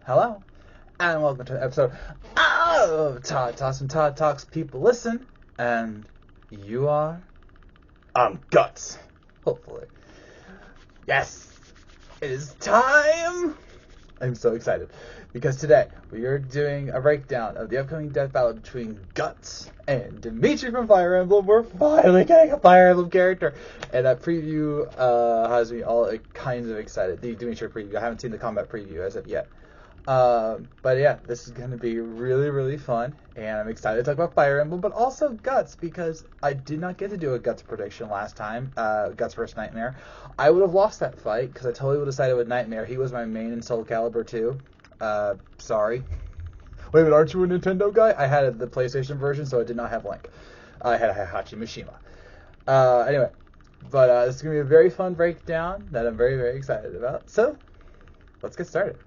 Hello, and welcome to the episode of Todd Talks. When Todd Talks, people listen, and you are on Guts. Hopefully. Yes, it is time! I'm so excited, because today we are doing a breakdown of the upcoming death battle between Guts and Dimitri from Fire Emblem. We're finally getting a Fire Emblem character, and that preview has me all kinds of excited. The Dimitri preview. I haven't seen the combat preview as of yet. But yeah, this is going to be really, really fun, and I'm excited to talk about Fire Emblem, but also Guts, because I did not get to do a Guts prediction last time, Guts vs. Nightmare. I would have lost that fight, because I totally would have sided with Nightmare. He was my main in Soul Calibur 2. Sorry. Wait a minute, aren't you a Nintendo guy? I had the PlayStation version, so I did not have Link. I had Heihachi Mishima. Anyway, but this is going to be a very fun breakdown that I'm very, very excited about, so let's get started.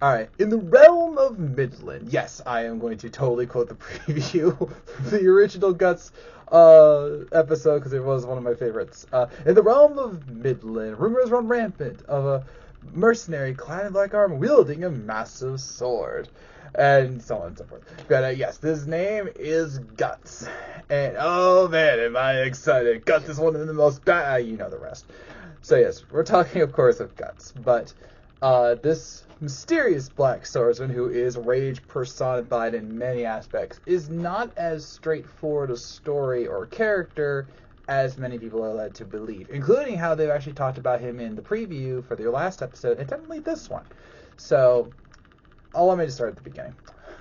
Alright, in the realm of Midland, yes, I am going to totally quote the preview from the original Guts episode, because it was one of my favorites. In the realm of Midland, rumors run rampant of a mercenary clad in black armor wielding a massive sword, and so on and so forth. But yes, his name is Guts, and oh man, am I excited. Guts is one of the most you know the rest. So yes, we're talking of course of Guts, but this mysterious black swordsman, who is rage personified in many aspects, is not as straightforward a story or character as many people are led to believe, including how they've actually talked about him in the preview for their last episode, and definitely this one. So, allow me to start at the beginning.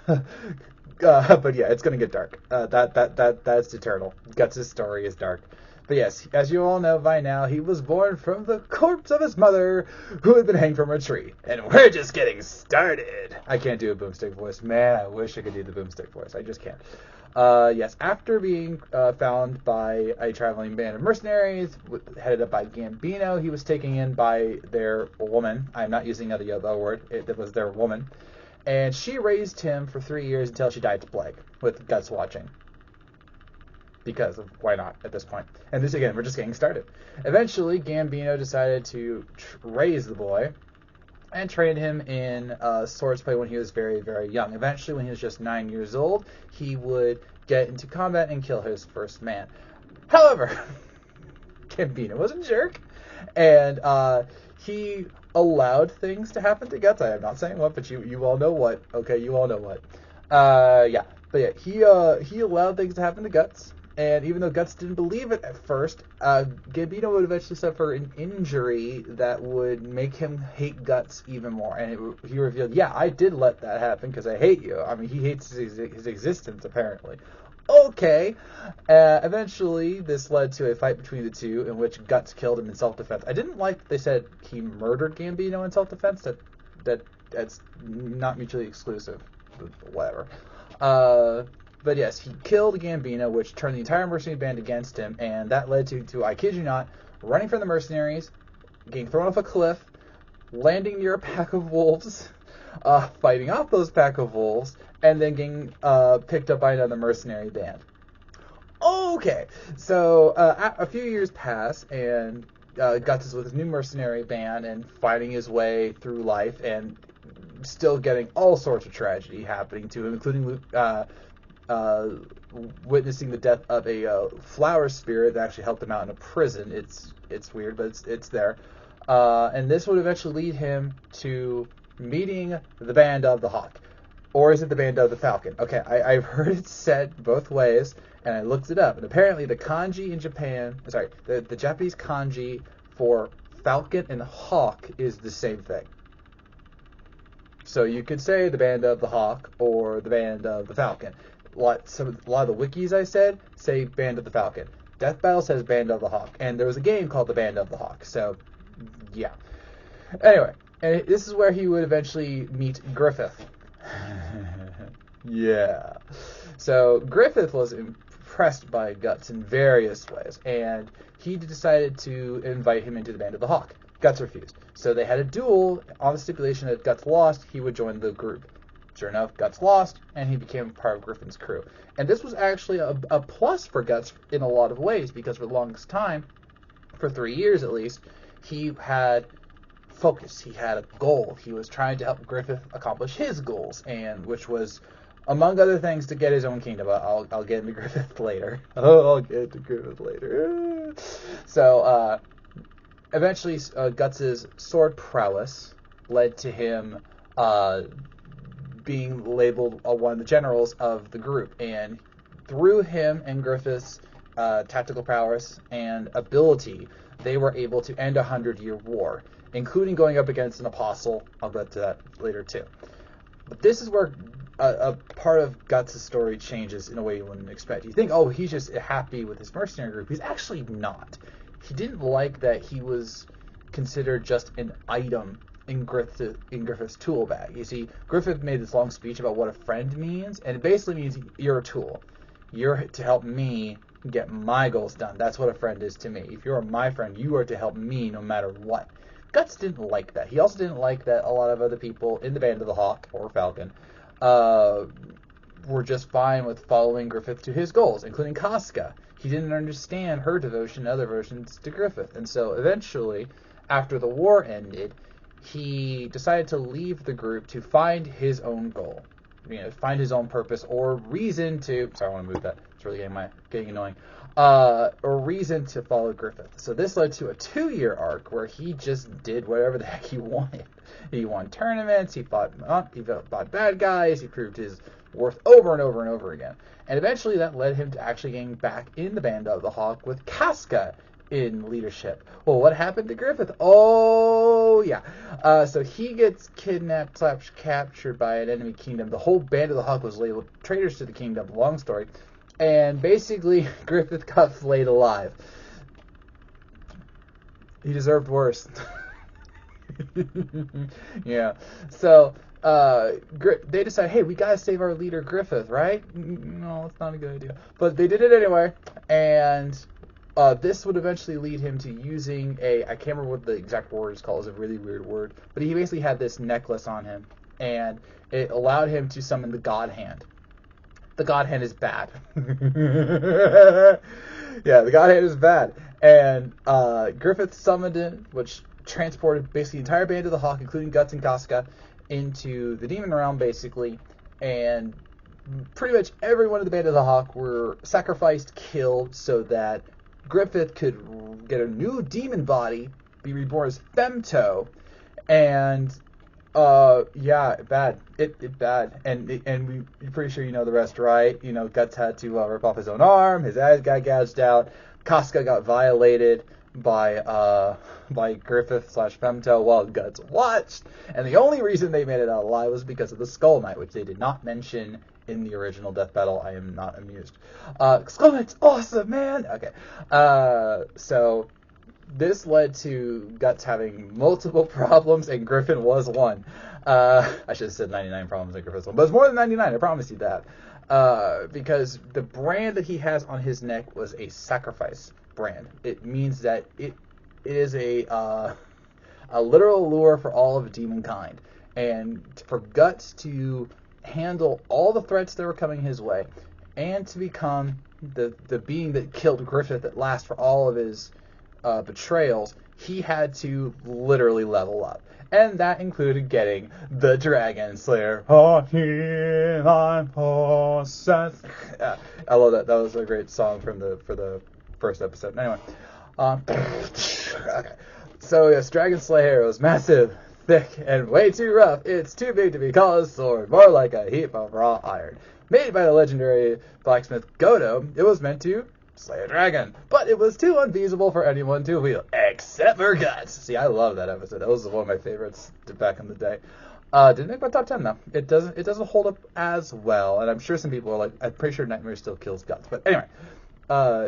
But yeah, it's going to get dark. That's eternal. Guts' story is dark. But yes, as you all know by now, he was born from the corpse of his mother, who had been hanged from a tree. And we're just getting started. I can't do a boomstick voice. Man, I wish I could do the boomstick voice. I just can't. Yes, after being found by a traveling band of mercenaries, headed up by Gambino, he was taken in by their woman. I'm not using the other word. It was their woman. And she raised him for 3 years until she died to plague, with Guts watching. Because of why not at this point. And this, again, we're just getting started. Eventually, Gambino decided to raise the boy and train him in swordplay when he was very, very young. Eventually, when he was just 9 years old, he would get into combat and kill his first man. However, Gambino was a jerk, and he allowed things to happen to Guts. I am not saying what, but you all know what. Okay, you all know what. Yeah. But yeah, he allowed things to happen to Guts. And even though Guts didn't believe it at first, Gambino would eventually suffer an injury that would make him hate Guts even more. And he revealed, yeah, I did let that happen because I hate you. I mean, he hates his existence, apparently. Okay. Eventually, this led to a fight between the two in which Guts killed him in self-defense. I didn't like that they said he murdered Gambino in self-defense. That's not mutually exclusive. Whatever. But yes, he killed Gambino, which turned the entire mercenary band against him, and that led to, I kid you not, running from the mercenaries, getting thrown off a cliff, landing near a pack of wolves, fighting off those pack of wolves, and then getting picked up by another mercenary band. Okay, so a few years pass, and Guts is with his new mercenary band and fighting his way through life, and still getting all sorts of tragedy happening to him, including witnessing the death of a flower spirit that actually helped him out in a prison. It's weird, but it's there. And this would eventually lead him to meeting the Band of the Hawk. Or is it the Band of the Falcon? Okay, I've heard it said both ways, and I looked it up. And apparently the kanji in Japan, the Japanese kanji for falcon and hawk is the same thing. So you could say the Band of the Hawk or the Band of the Falcon. A lot of the wikis I said say Band of the Falcon. Death Battle says Band of the Hawk. And there was a game called the Band of the Hawk. So, yeah. Anyway, and this is where he would eventually meet Griffith. Yeah. So, Griffith was impressed by Guts in various ways. And he decided to invite him into the Band of the Hawk. Guts refused. So they had a duel on the stipulation that Guts lost, he would join the group. Sure enough, Guts lost, and he became part of Griffin's crew. And this was actually a plus for Guts in a lot of ways, because for the longest time, for 3 years at least, he had focus. He had a goal. He was trying to help Griffith accomplish his goals, and which was, among other things, to get his own kingdom. I'll get into Griffith later. I'll get to Griffith later. So, eventually, Guts' sword prowess led to him being labeled one of the generals of the group, and through him and Griffith's tactical prowess and ability, they were able to end a 100-year war, including going up against an apostle. I'll get to that later too. But this is where a part of Guts' story changes in a way you wouldn't expect. You think, oh, he's just happy with his mercenary group. He's actually not. He didn't like that he was considered just an item in Griffith's tool bag. You see, Griffith made this long speech about what a friend means, and it basically means you're a tool. You're to help me get my goals done. That's what a friend is to me. If you're my friend, you are to help me no matter what. Guts didn't like that. He also didn't like that a lot of other people in the Band of the Hawk, or Falcon, were just fine with following Griffith to his goals, including Casca. He didn't understand her devotion and other devotions to Griffith. And so eventually, after the war ended, he decided to leave the group to find his own goal. Find his own purpose or reason to... Sorry, I want to move that. It's really getting annoying. Or reason to follow Griffith. So this led to a 2-year arc where he just did whatever the heck he wanted. He won tournaments, he fought bad guys, he proved his worth over and over and over again. And eventually that led him to actually getting back in the Band of the Hawk with Casca in leadership. Well, what happened to Griffith? Oh, yeah. So he gets kidnapped / captured by an enemy kingdom. The whole Band of the Hawk was labeled traitors to the kingdom. Long story. And basically, Griffith got flayed alive. He deserved worse. Yeah. So, they decide, hey, we gotta save our leader Griffith, right? No, it's not a good idea. But they did it anyway, and this would eventually lead him to using I can't remember what the exact word is called, it's a really weird word, but he basically had this necklace on him, and it allowed him to summon the God Hand. The God Hand is bad. Yeah, the God Hand is bad. And Griffith summoned it, which transported basically the entire Band of the Hawk, including Guts and Casca, into the Demon Realm, basically. And pretty much everyone in the Band of the Hawk were sacrificed, killed, so that Griffith could get a new demon body, be reborn as Femto, and yeah, bad. It bad. And we're pretty sure you know the rest, right? Guts had to rip off his own arm, his eyes got gouged out, Casca got violated by Griffith / Femto while Guts watched, and the only reason they made it out alive was because of the Skull Knight, which they did not mention in the original Death Battle. I am not amused. Skull Knight's awesome, man! Okay. So this led to Guts having multiple problems, and Griffin was one. I should have said 99 problems and Griffin's one, but it's more than 99, I promise you that. Because the brand that he has on his neck was a sacrifice brand. It means that it is a literal lure for all of demonkind. And for Guts to handle all the threats that were coming his way, and to become the being that killed Griffith at last for all of his betrayals, he had to literally level up. And that included getting the Dragon Slayer. I love that. That was a great song for the first episode. Anyway, okay. So yes, Dragon Slayer was massive, thick, and way too rough. It's too big to be called a sword, more like a heap of raw iron. Made by the legendary blacksmith Godo, it was meant to slay a dragon, but it was too unfeasible for anyone to wield, except for Guts. See, I love that episode. That was one of my favorites back in the day. Didn't make my top 10 though. It doesn't hold up as well, and I'm sure some people are like, I'm pretty sure Nightmare still kills Guts. But anyway,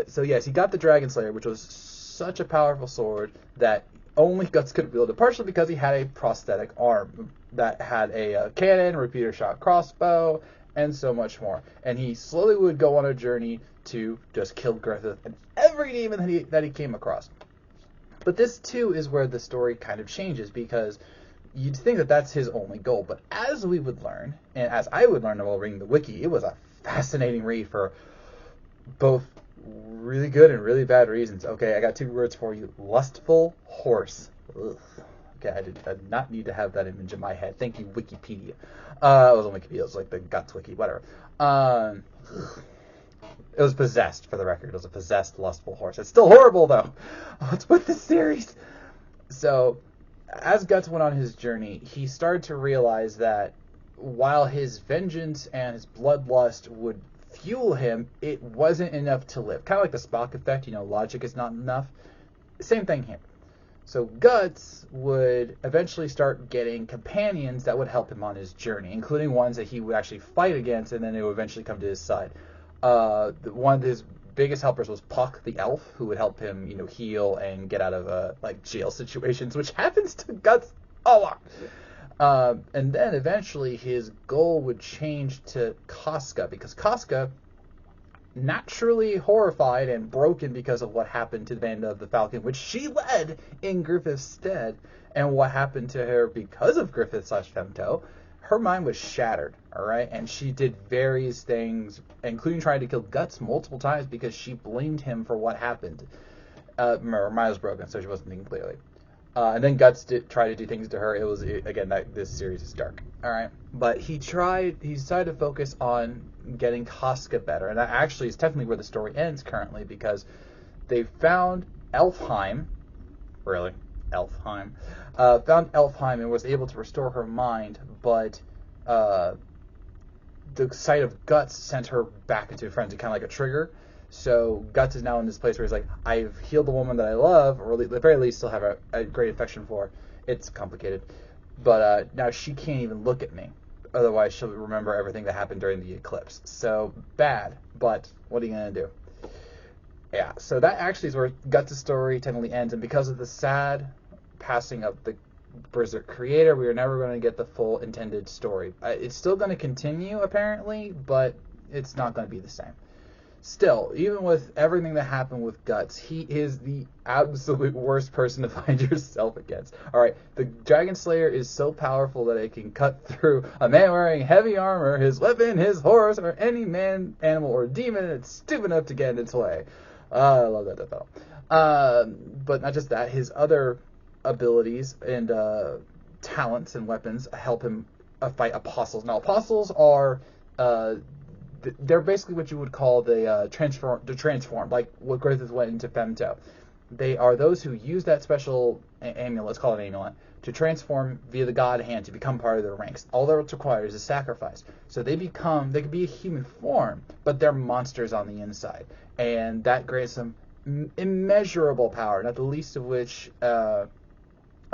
so yes, he got the Dragon Slayer, which was such a powerful sword that only Guts could wield it, partially because he had a prosthetic arm that had a cannon, repeater shot crossbow, and so much more. And he slowly would go on a journey to just kill Griffith and every demon that he came across. But this too is where the story kind of changes, because you'd think that that's his only goal. But as we would learn, and as I would learn while reading the wiki, it was a fascinating read for both really good and really bad reasons. Okay, I got 2 words for you. Lustful horse. Ugh. Okay, I did not need to have that image in my head. Thank you, Wikipedia. It was on Wikipedia. It was like the Guts wiki, whatever. It was possessed, for the record. It was a possessed, lustful horse. It's still horrible, though. What's with this series? So, as Guts went on his journey, he started to realize that while his vengeance and his bloodlust would fuel him, it wasn't enough to live. Kind of like the Spock effect, logic is not enough. Same thing here. So Guts would eventually start getting companions that would help him on his journey, including ones that he would actually fight against, and then they would eventually come to his side. One of his biggest helpers was Puck the elf, who would help him, heal and get out of jail situations, which happens to Guts a lot. And then eventually his goal would change to Casca, because Casca, naturally horrified and broken because of what happened to the band of the Falcon, which she led in Griffith's stead, and what happened to her because of Griffith/Femto, her mind was shattered, all right? And she did various things, including trying to kill Guts multiple times because she blamed him for what happened. Her mind was broken, so she wasn't thinking clearly. And then Guts did try to do things to her. It was, again, this series is dark. All right. But he decided to focus on getting Casca better. And that actually is technically where the story ends currently, because they found Elfheim. Really? Elfheim. Found Elfheim and was able to restore her mind, but the sight of Guts sent her back into a frenzy, kind of like a trigger. So Guts is now in this place where he's like, I've healed the woman that I love, or at the very least still have a great affection for. It's complicated. But now she can't even look at me. Otherwise, she'll remember everything that happened during the eclipse. So, bad. But what are you going to do? Yeah, so that actually is where Guts' story technically ends. And because of the sad passing of the Berserk creator, we are never going to get the full intended story. It's still going to continue, apparently, but it's not going to be the same. Still, even with everything that happened with Guts, he is the absolute worst person to find yourself against. Alright, the Dragon Slayer is so powerful that it can cut through a man wearing heavy armor, his weapon, his horse, or any man, animal, or demon that's stupid enough to get in its way. I love that battle. But not just that, his other abilities and talents and weapons help him fight apostles. Now, apostles are... they're basically what you would call the transform, like what Griffith went into Femto. They are those who use that special amulet, let's call it an amulet, to transform via the God Hand to become part of their ranks. All that requires is sacrifice. So they could be a human form, but they're monsters on the inside. And that grants them immeasurable power, not the least of which...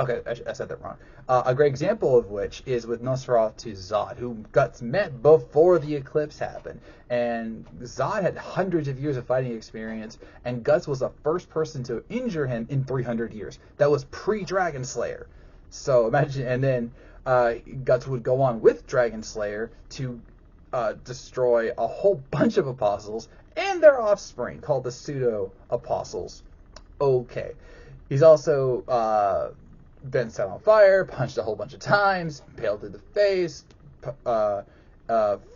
Okay, I said that wrong. A great example of which is with Nosferatu Zod, who Guts met before the eclipse happened. And Zod had hundreds of years of fighting experience, and Guts was the first person to injure him in 300 years. That was pre-Dragon Slayer. So imagine, and then Guts would go on with Dragon Slayer to destroy a whole bunch of apostles and their offspring, called the Pseudo-Apostles. Okay. He's also... been set on fire, punched a whole bunch of times, impaled through the face, fought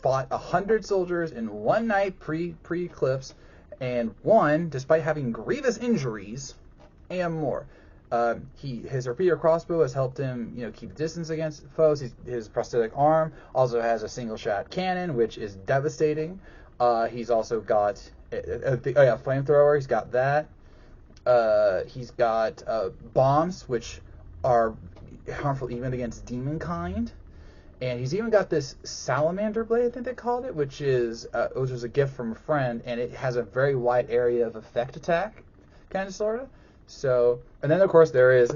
100 soldiers in one night pre-eclipse, and won despite having grievous injuries and more. His repeater crossbow has helped him, keep distance against foes. His prosthetic arm also has a single-shot cannon, which is devastating. He's also got a flamethrower. He's got that. He's got bombs, which are harmful even against demon kind, and he's even got this salamander blade, I think they called it, which was a gift from a friend, and it has a very wide area of effect attack, kind of sort of. So, and then of course there is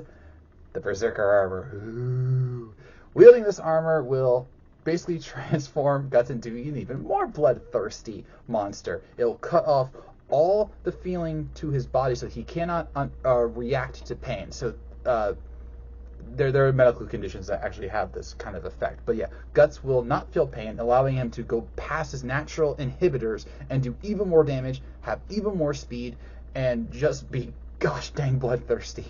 the berserker armor. Ooh. Wielding this armor will basically transform Guts into an even more bloodthirsty monster. It will cut off all the feeling to his body so he cannot react to pain. So there are medical conditions that actually have this kind of effect. But yeah, Guts will not feel pain, allowing him to go past his natural inhibitors and do even more damage, have even more speed, and just be gosh dang bloodthirsty.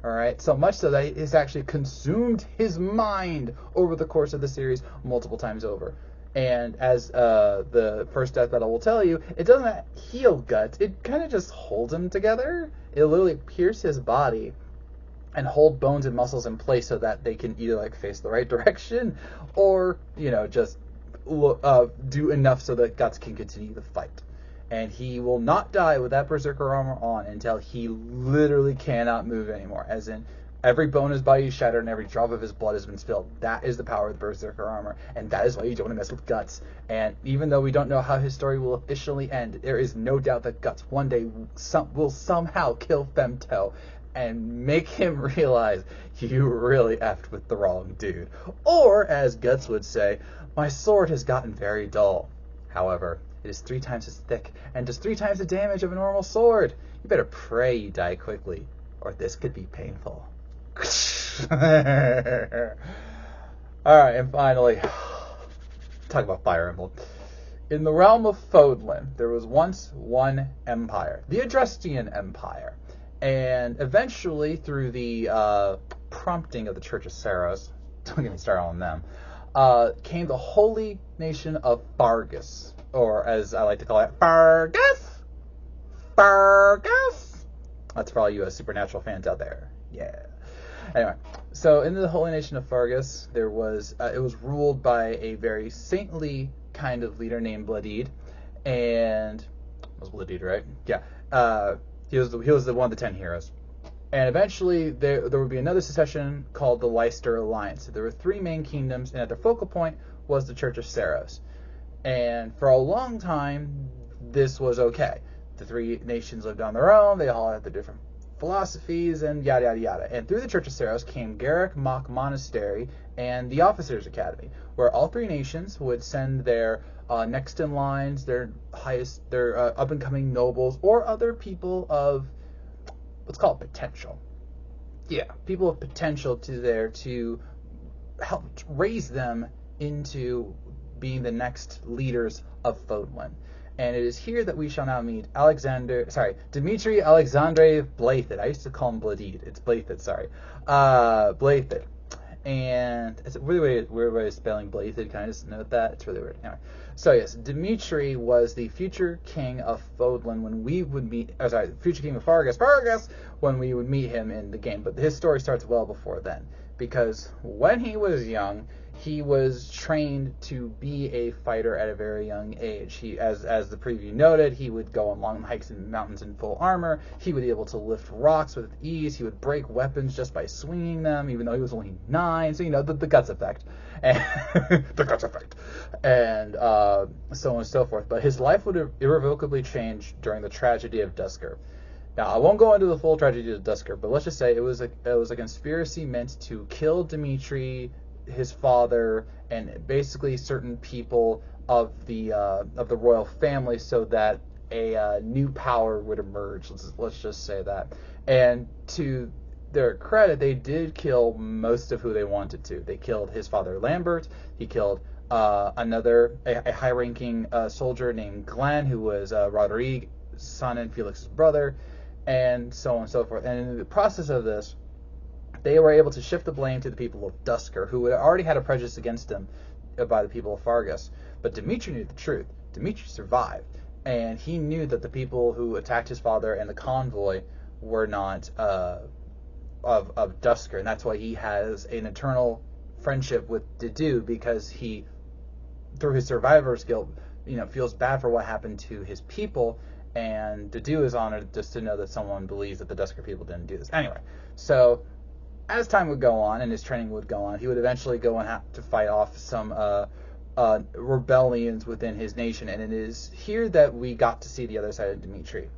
Alright, so much so that it has actually consumed his mind over the course of the series multiple times over. And as the first death battle will tell you, it doesn't heal Guts, it kind of just holds him together. It literally pierces his body and hold bones and muscles in place so that they can either like face the right direction or, just do enough so that Guts can continue the fight. And he will not die with that berserker armor on until he literally cannot move anymore, as in every bone in his body is shattered and every drop of his blood has been spilled. That is the power of the berserker armor, and that is why you don't want to mess with Guts. And even though we don't know how his story will officially end, there is no doubt that Guts one day will somehow kill Femto and make him realize you really effed with the wrong dude. Or, as Guts would say, my sword has gotten very dull. However, it is 3 times as thick and does 3 times the damage of a normal sword. You better pray you die quickly, or this could be painful. Alright, and finally, talk about Fire Emblem. In the realm of Fodlan, there was once one empire, the Adrestian Empire. And eventually, through the prompting of the Church of Saros, don't get me started on them, came the holy nation of Fargus, or as I like to call it, Fargus! Fargus! That's for all you Supernatural fans out there. Yeah. Anyway, so in the holy nation of Fargus, there was it was ruled by a very saintly kind of leader named Bloodid, and it was Bloodid, right? Yeah. He was the one of the 10 heroes. And eventually there would be another secession called the Leicester Alliance. So there were 3 main kingdoms, and at their focal point was the Church of Saros. And for a long time, this was okay. The 3 nations lived on their own. They all had their different philosophies and yada yada yada. And through the Church of Saros came Garrick Mach Monastery and the Officers Academy, where all 3 nations would send their next in lines, their up and coming nobles, or other people of, let's call it potential. Yeah, people of potential to help raise them into being the next leaders of Fodlan. And it is here that we shall now meet Dimitri Alexandre Blathid. I used to call him Bloodid. It's Blathid, sorry. Blathid. And it's a really weird way of spelling Blathid. Can I just note that? It's really weird. Anyway. So yes, Dimitri was the future king of Fodlan when we would meet, future king of Fargus, when we would meet him in the game. But his story starts well before then, because when he was young, he was trained to be a fighter at a very young age. He, as the preview noted, he would go on long hikes in mountains in full armor. He would be able to lift rocks with ease. He would break weapons just by swinging them, even though he was only 9. So, the Guts effect. And the Guts effect. And so on and so forth. But his life would irrevocably change during the tragedy of Duskur. Now, I won't go into the full tragedy of Duskur, but let's just say it was a conspiracy meant to kill Dimitri, his father, and basically certain people of the royal family, so that a new power would emerge. Let's just say that. And to their credit, they did kill most of who they wanted to. They killed his father Lambert. He killed a high-ranking soldier named Glenn, who was Rodrigue's son and Felix's brother, and so on and so forth. And in the process of this, they were able to shift the blame to the people of Duskur, who had already had a prejudice against them by the people of Fargus. But Dimitri knew the truth. Dimitri survived, and he knew that the people who attacked his father and the convoy were not of Duskur, and that's why he has an eternal friendship with Dedue, because he, through his survivor's guilt, feels bad for what happened to his people, and Dedue is honored just to know that someone believes that the Duskur people didn't do this. Anyway, so as time would go on and his training would go on, he would eventually go and have to fight off some rebellions within his nation, and it is here that we got to see the other side of Dimitri.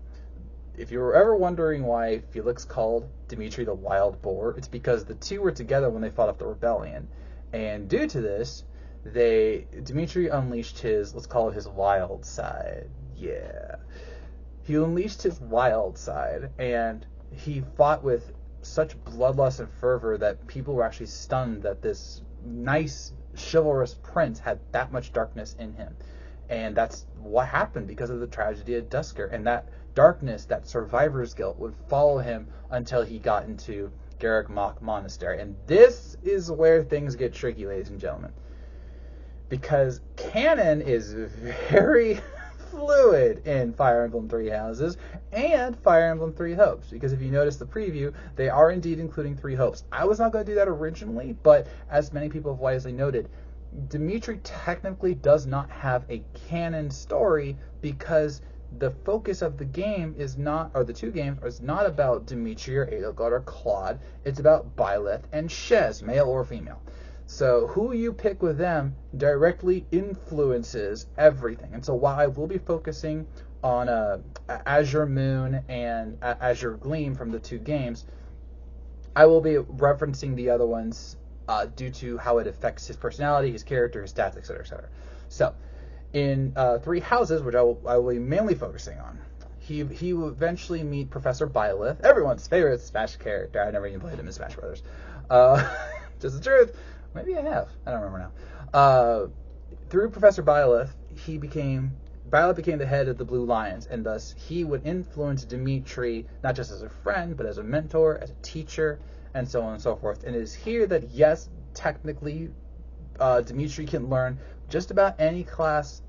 If you were ever wondering why Felix called Dimitri the Wild Boar, it's because the two were together when they fought off the rebellion. And due to this, Dimitri unleashed his, let's call it his wild side. Yeah. He unleashed his wild side, and he fought with such bloodlust and fervor that people were actually stunned that this nice, chivalrous prince had that much darkness in him. And that's what happened because of the tragedy of Duskur. And that darkness, that survivor's guilt, would follow him until he got into Garrick Mach Monastery. And this is where things get tricky, ladies and gentlemen. Because canon is very fluid in Fire Emblem Three Houses and Fire Emblem Three Hopes, because if you notice the preview, they are indeed including Three Hopes. I was not going to do that originally, but as many people have wisely noted, Dimitri technically does not have a canon story because the focus of the game is not, or the two games, is not about Dimitri or Edelgard or Claude. It's about Byleth and Shez, male or female. So who you pick with them directly influences everything. And so while I will be focusing on Azure Moon and Azure Gleam from the two games, I will be referencing the other ones due to how it affects his personality, his character, his stats, etc., etc. So in Three Houses, which I will be mainly focusing on, he will eventually meet Professor Byleth, everyone's favorite Smash character. I never even played him in Smash Brothers. Just the truth. Maybe I have. I don't remember now. Through Professor Byleth, Byleth became the head of the Blue Lions, and thus he would influence Dimitri not just as a friend, but as a mentor, as a teacher, and so on and so forth. And it is here that, yes, technically, Dimitri can learn just about any class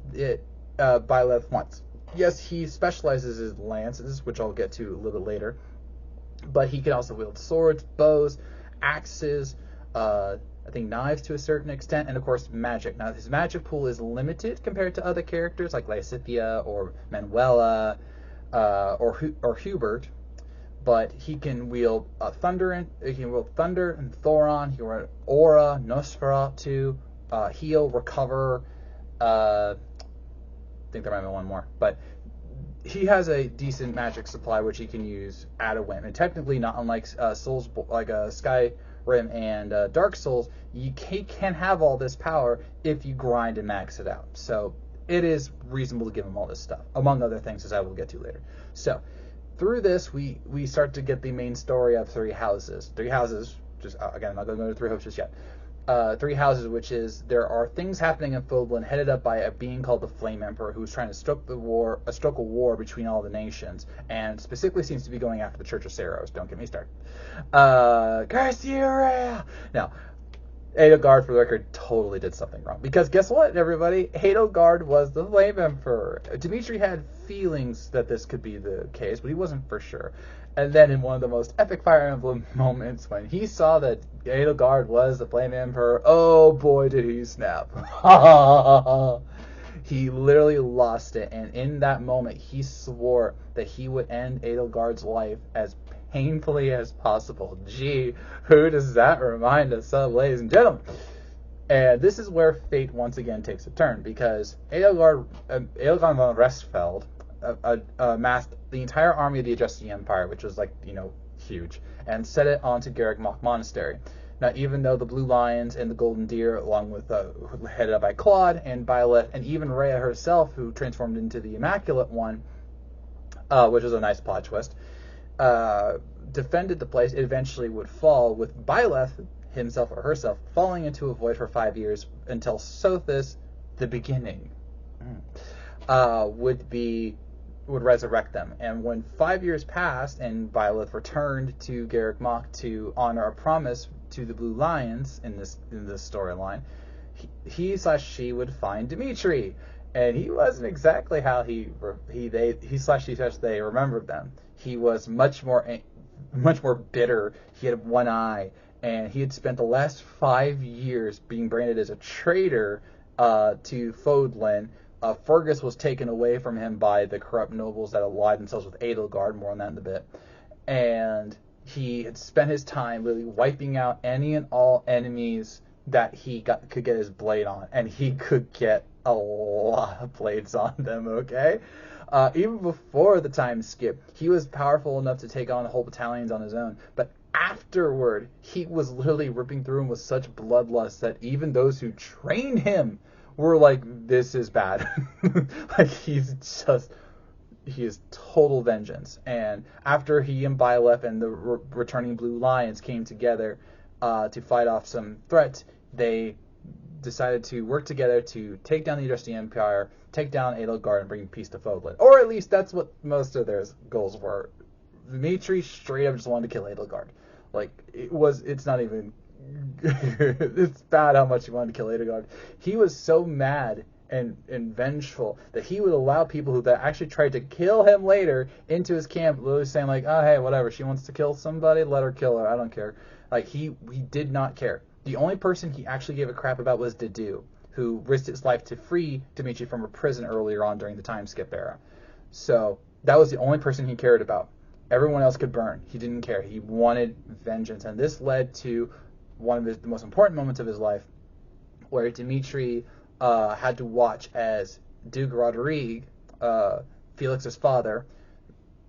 Byleth wants. Yes, he specializes in lances, which I'll get to a little bit later, but he can also wield swords, bows, axes, I think knives to a certain extent, and of course magic. Now his magic pool is limited compared to other characters like Lysithea or Manuela or Hubert, but he can wield thunder and Thoron. He can wield Aura, Nosferatu, heal, recover. I think there might be one more, but he has a decent magic supply which he can use at a whim. And technically, not unlike Skyrim and Dark Souls, he can have all this power if you grind and max it out. So it is reasonable to give him all this stuff, among other things, as I will get to later. So through this, we start to get the main story of Three Houses. Three Houses, just again, I'm not going to go to Three Hopes just yet. Three Houses, which is there are things happening in Fodlan headed up by a being called the Flame Emperor, who's trying to stoke a war between all the nations, and specifically seems to be going after the Church of Saros. Don't get me started. Curse you, Rhea! Now, Edelgard, for the record, totally did something wrong. Because guess what, everybody? Edelgard was the Flame Emperor. Dimitri had feelings that this could be the case, but he wasn't for sure. And then in one of the most epic Fire Emblem moments, when he saw that Edelgard was the Flame Emperor, oh boy did he snap. He literally lost it, and in that moment he swore that he would end Edelgard's life as painfully as possible. Gee, who does that remind us of, ladies and gentlemen? And this is where fate once again takes a turn, because Edelgard von Restfeld amassed the entire army of the Adjusting Empire, which was huge, and set it onto Garreg Mach Monastery. Now, even though the Blue Lions and the Golden Deer, along with headed up by Claude and Byleth, and even Rhea herself, who transformed into the Immaculate One, which was a nice plot twist, defended the place, it eventually would fall, with Byleth himself or herself falling into a void for 5 years until Sothis, the beginning, would resurrect them. And when 5 years passed and Byleth returned to Garreg Mach to honor a promise to the Blue Lions in this storyline, he/she would find Dimitri, and he wasn't exactly how they remembered them. He was much more bitter. He had one eye, and he had spent the last 5 years being branded as a traitor to Fodlan. Fergus was taken away from him by the corrupt nobles that allied themselves with Edelgard, more on that in a bit. And he had spent his time really wiping out any and all enemies that he could get his blade on. And he could get a lot of blades on them, okay? Even before the time skip, he was powerful enough to take on whole battalions on his own. But afterward, he was literally ripping through them with such bloodlust that even those who trained him were like, this is bad. He is total vengeance. And after he and Byleth and the returning Blue Lions came together to fight off some threats, they decided to work together to take down the Adjusting Empire, take down Edelgard, and bring peace to Fodlan. Or at least that's what most of their goals were. Dimitri straight up just wanted to kill Edelgard. It's not even... it's bad how much he wanted to kill Edelgard. He was so mad and vengeful that he would allow people who that actually tried to kill him later into his camp, literally saying like, oh hey, whatever, she wants to kill somebody, let her kill her, I don't care. Like he did not care. The only person he actually gave a crap about was Dedu, who risked his life to free Dimitri from a prison earlier on during the time skip era. So that was the only person he cared about. Everyone else could burn. He didn't care. He wanted vengeance. And this led to one of the most important moments of his life, where Dimitri had to watch as Duke Rodrigue, Felix's father,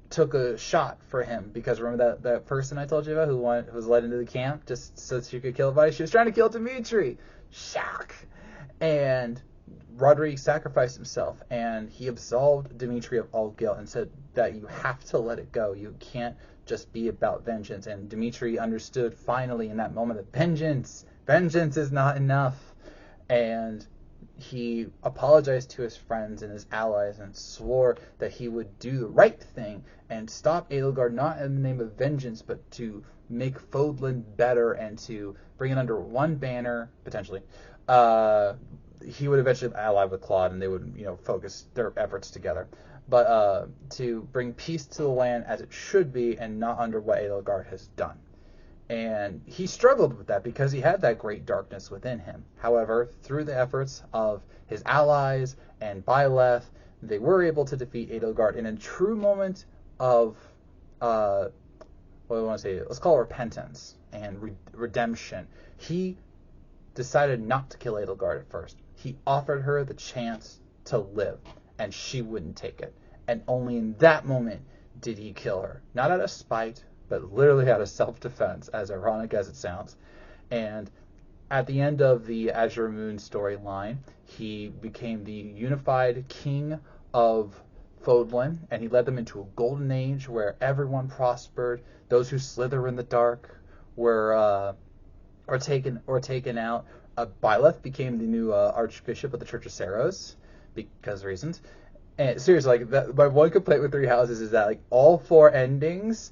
took a shot for him. Because remember that person I told you about who was led into the camp just so she could kill everybody? She was trying to kill Dimitri. Shock. And Rodrigue sacrificed himself, and he absolved Dimitri of all guilt and said that you have to let it go. You can't just be about vengeance. And Dimitri understood finally in that moment that vengeance is not enough. And he apologized to his friends and his allies and swore that he would do the right thing and stop Edelgard, not in the name of vengeance, but to make Fodlan better and to bring it under one banner, potentially. He would eventually ally with Claude, and they would, focus their efforts together. But to bring peace to the land as it should be, and not under what Edelgard has done. And he struggled with that because he had that great darkness within him. However, through the efforts of his allies and Byleth, they were able to defeat Edelgard in a true moment of, what do I want to say? Let's call it repentance and redemption. He decided not to kill Edelgard at first. He offered her the chance to live, and she wouldn't take it. And only in that moment did he kill her. Not out of spite, but literally out of self-defense, as ironic as it sounds. And at the end of the Azure Moon storyline, he became the unified king of Fodlan, and he led them into a golden age where everyone prospered. Those who slither in the dark were taken out. Byleth became the new Archbishop of the Church of Saros because of reasons. And seriously, my one complaint with Three Houses is that all 4 endings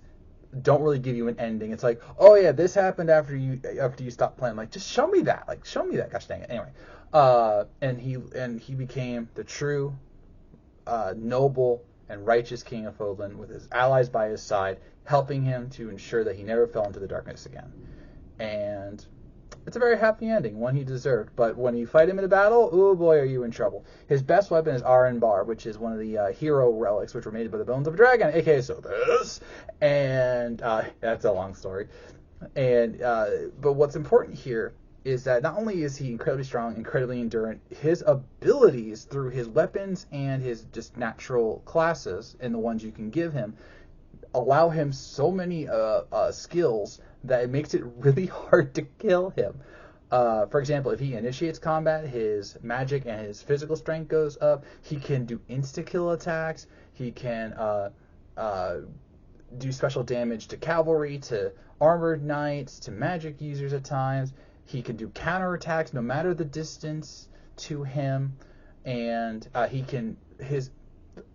don't really give you an ending. It's like, oh yeah, this happened after you stop playing. Like, just show me that. Gosh dang it. Anyway, and he became the true noble and righteous king of Fodlan with his allies by his side, helping him to ensure that he never fell into the darkness again. And it's a very happy ending, one he deserved. But when you fight him in a battle, oh boy, are you in trouble. His best weapon is Aran Bar, which is one of the hero relics, which were made by the bones of a dragon, aka Sothis. And that's a long story. And but what's important here is that not only is he incredibly strong, incredibly endurant, his abilities through his weapons and his just natural classes, and the ones you can give him, allow him so many skills that it makes it really hard to kill him. For example, if he initiates combat, his magic and his physical strength goes up. He can do insta-kill attacks. He can do special damage to cavalry, to armored knights, to magic users at times. He can do counterattacks no matter the distance to him. And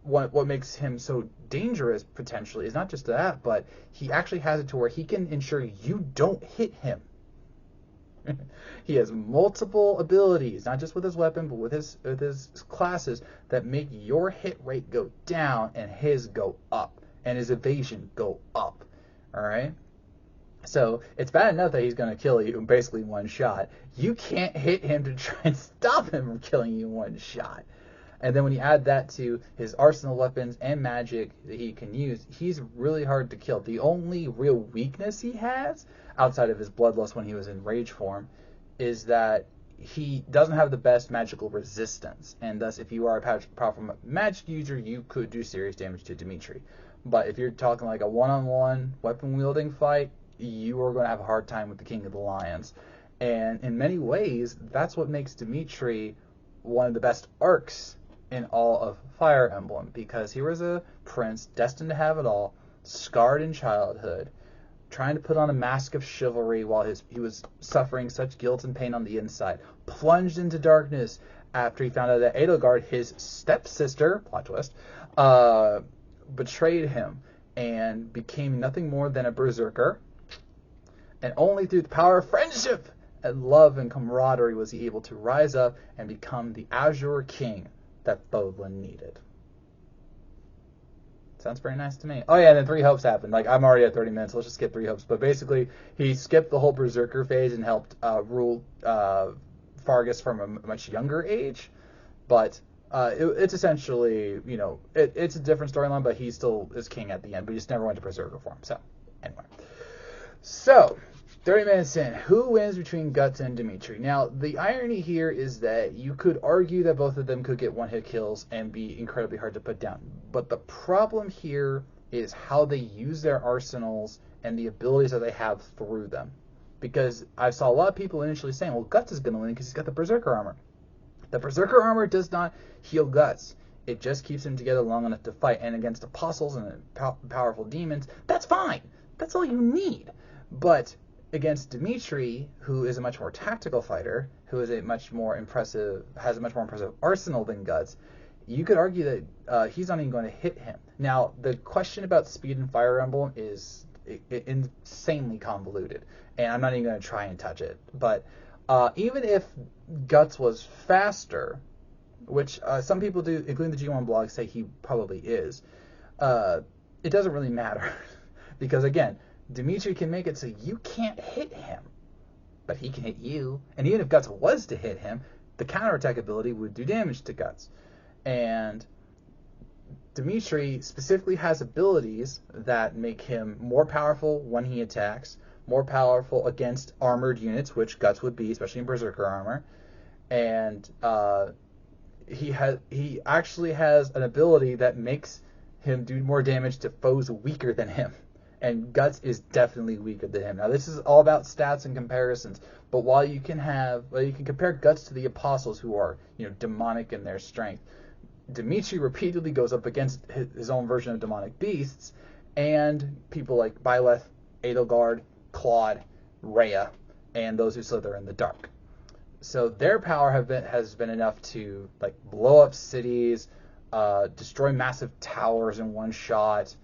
what makes him so dangerous potentially is not just that, but he actually has it to where he can ensure you don't hit him. He has multiple abilities, not just with his weapon, but with his classes that make your hit rate go down and his go up, and his evasion go up. All right? So it's bad enough that he's going to kill you in basically one shot. You can't hit him to try and stop him from killing you in one shot. And then when you add that to his arsenal weapons and magic that he can use, he's really hard to kill. The only real weakness he has, outside of his bloodlust when he was in rage form, is that he doesn't have the best magical resistance. And thus, if you are a powerful magic user, you could do serious damage to Dimitri. But if you're talking like a one-on-one weapon-wielding fight, you are going to have a hard time with the King of the Lions. And in many ways, that's what makes Dimitri one of the best arcs in all of Fire Emblem, because he was a prince destined to have it all, scarred in childhood, trying to put on a mask of chivalry while he was suffering such guilt and pain on the inside, plunged into darkness after he found out that Edelgard, his stepsister, plot twist, betrayed him and became nothing more than a berserker, and only through the power of friendship love and camaraderie was he able to rise up and become the Azure King that Bodlin needed. Sounds pretty nice to me. Oh yeah, and then Three Hopes happened. Like, I'm already at 30 minutes, so let's just skip Three Hopes. But basically, he skipped the whole berserker phase and helped rule Fargus from a much younger age. But it's essentially, it's a different storyline, but he still is king at the end. But he just never went to berserker form. So, anyway. So, 30 minutes in, who wins between Guts and Dimitri? Now, the irony here is that you could argue that both of them could get one-hit kills and be incredibly hard to put down. But the problem here is how they use their arsenals and the abilities that they have through them. Because I saw a lot of people initially saying, well, Guts is going to win because he's got the berserker armor. The berserker armor does not heal Guts. It just keeps him together long enough to fight. And against apostles and powerful demons, that's fine. That's all you need. But against Dimitri, who is a much more tactical fighter, who is has a much more impressive arsenal than Guts, you could argue that he's not even going to hit him. Now, the question about speed in Fire Emblem is insanely convoluted, and I'm not even going to try and touch it. But even if Guts was faster, which some people do, including the G1 blog, say he probably is, it doesn't really matter. Because, again, Dimitri can make it so you can't hit him, but he can hit you. And even if Guts was to hit him, the counterattack ability would do damage to Guts. And Dimitri specifically has abilities that make him more powerful when he attacks, more powerful against armored units, which Guts would be, especially in berserker armor. And he actually has an ability that makes him do more damage to foes weaker than him. And Guts is definitely weaker than him. Now, this is all about stats and comparisons. But while you can compare Guts to the Apostles, who are, demonic in their strength, Dimitri repeatedly goes up against his own version of demonic beasts, and people like Byleth, Edelgard, Claude, Rhea, and those who slither in the dark. So their power has been enough to blow up cities, destroy massive towers in one shot.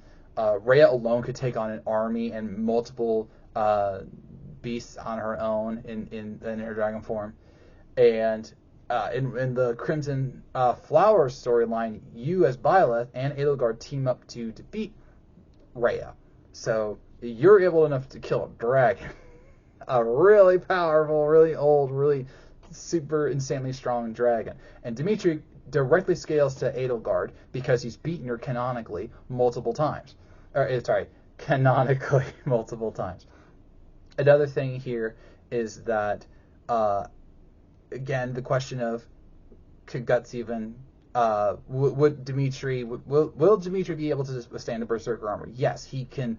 Rhea alone could take on an army and multiple beasts on her own in her dragon form. And in the Crimson Flowers storyline, you as Byleth and Edelgard team up to defeat Rhea. So you're able enough to kill a dragon. A really powerful, really old, really super insanely strong dragon. And Dimitri directly scales to Edelgard because he's beaten her canonically multiple times. Canonically multiple times. Another thing here is that, again, the question of could Guts even, will Dimitri be able to withstand the berserker armor? Yes, he can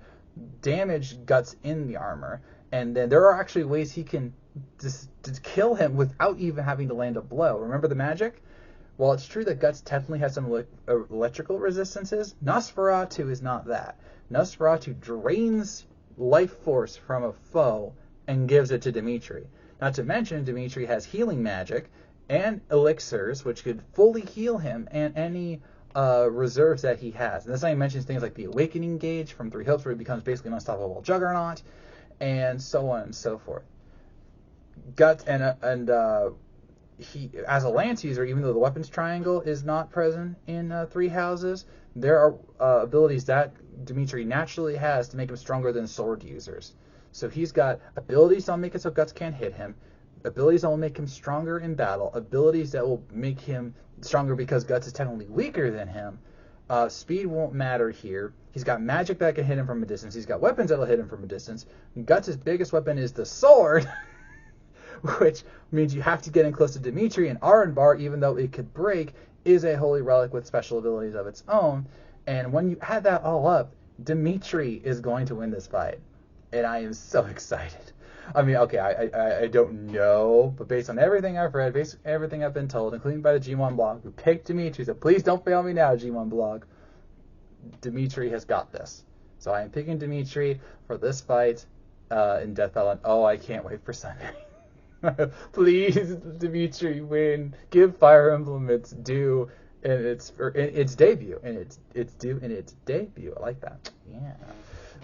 damage Guts in the armor, and then there are actually ways he can just kill him without even having to land a blow. Remember the magic? While it's true that Guts technically has some electrical resistances, Nosferatu is not that. Nosferatu drains life force from a foe and gives it to Dimitri. Not to mention, Dimitri has healing magic and elixirs, which could fully heal him and any reserves that he has. And this not even mentions things like the Awakening Gauge from Three Hopes, where he becomes basically an unstoppable juggernaut, and so on and so forth. Guts he, as a lance user, even though the weapons triangle is not present in Three Houses, there are abilities that Dimitri naturally has to make him stronger than sword users. So he's got abilities that will make it so Guts can't hit him, abilities that will make him stronger in battle, abilities that will make him stronger because Guts is technically weaker than him. Speed won't matter here. He's got magic that can hit him from a distance. He's got weapons that will hit him from a distance. Guts' biggest weapon is the sword, which means you have to get in close to Dimitri, and Arenbar, even though it could break, is a holy relic with special abilities of its own. And when you add that all up, Dimitri is going to win this fight. And I am so excited. I mean, okay, I don't know, but based on everything I've read, based on everything I've been told, including by the G1 blog, who picked Dimitri, so please don't fail me now, G1 blog, Dimitri has got this. So I am picking Dimitri for this fight in Death Battle, and oh, I can't wait for Sunday. Please, Dimitri, win. Give Fire Emblem its due in its debut, and it's due in its debut. I like that. Yeah.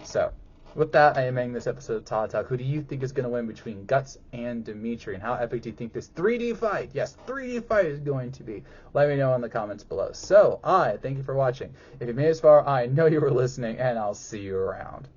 So with that, I am ending this episode of Todd Talk. Who do you think is going to win between Guts and Dimitri? And how epic do you think this 3D fight, yes, 3D fight is going to be? Let me know in the comments below. So, I thank you for watching. If you made it this far, I know you were listening, and I'll see you around.